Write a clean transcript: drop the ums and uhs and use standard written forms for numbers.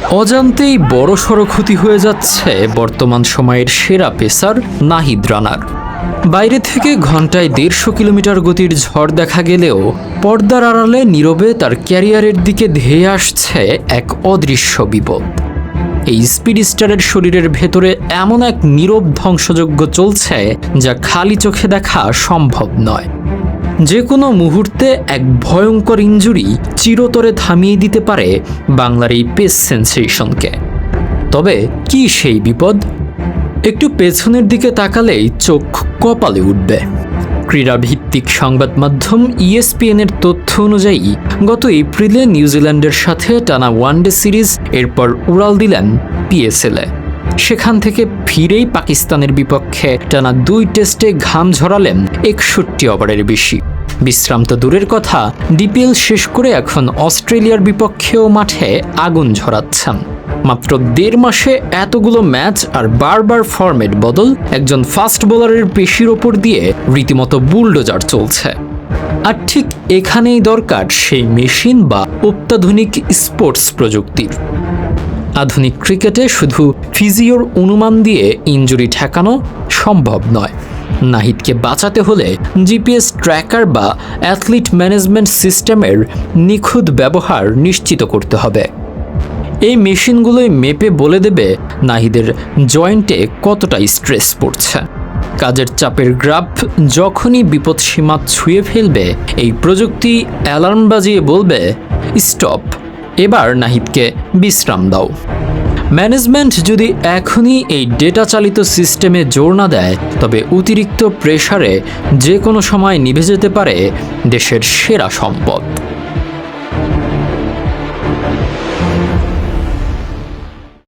অজান্তেই বড়সড় ক্ষতি হয়ে যাচ্ছে বর্তমান সময়ের সেরা পেসার নাহিদ রানার। বাইরে থেকে ঘন্টায় 150 কিলোমিটার গতির ঝড় দেখা গেলেও পর্দার আড়ালে নীরবে তার ক্যারিয়ারের দিকে ধেয়ে আসছে এক অদৃশ্য বিপদ। এই স্পিড স্টারের শরীরের ভেতরে এমন এক নীরব ধ্বংসযজ্ঞ চলছে যা খালি চোখে দেখা সম্ভব নয়। যে কোনো মুহূর্তে এক ভয়ঙ্কর ইনজুরি চিরতরে থামিয়ে দিতে পারে বাংলার এই পেস সেন্সেশনকে। তবে কি সেই বিপদ? একটু পেছনের দিকে তাকালেই চোখ কপালে উঠবে। ক্রীড়াভিত্তিক সংবাদ মাধ্যম ESPN-এর তথ্য অনুযায়ী গত এপ্রিলে নিউজিল্যান্ডের সাথে টানা ওয়ানডে সিরিজ, এরপর উড়াল দিলেন PSL-এ। সেখান থেকে ফিরেই পাকিস্তানের বিপক্ষে টানা 2 টেস্টে ঘাম ঝরালেন 61 ওভারের বেশি। বিশ্রাম তো দূরের কথা, DPL শেষ করে এখন অস্ট্রেলিয়ার বিপক্ষেও মাঠে আগুন ঝরাচ্ছেন। মাত্র 1.5 মাসে এতগুলো ম্যাচ আর বারবার ফরম্যাট বদল, একজন ফাস্ট বোলারের পেশির ওপর দিয়ে রীতিমতো বুলডোজার চলছে। আর ঠিক এখানেই দরকার সেই মেশিন বা অত্যাধুনিক স্পোর্টস প্রযুক্তির। আধুনিক ক্রিকেটে শুধু ফিজিওর অনুমান দিয়ে ইনজুরি ঠেকানো সম্ভব নয়। নাহিদকে বাঁচাতে হলে GPS ট্র্যাকার বা অ্যাথলিট ম্যানেজমেন্ট সিস্টেমের নিখুঁত ব্যবহার নিশ্চিত করতে হবে। এই মেশিনগুলোই মেপে বলে দেবে নাহিদের জয়েন্টে কতটা স্ট্রেস পড়ছে। কাজের চাপের গ্রাফ যখনই বিপদসীমা ছুঁয়ে ফেলবে, এই প্রযুক্তি অ্যালার্ম বাজিয়ে বলবে, স্টপ, এবার নাহিদকে বিশ্রাম দাও। ম্যানেজমেন্ট যদি এখনই এই ডেটা চালিত সিস্টেমে জোর না দেয়, তবে অতিরিক্ত প্রেসারে যে কোনো সময় নিভে যেতে পারে দেশের সেরা সম্পদ।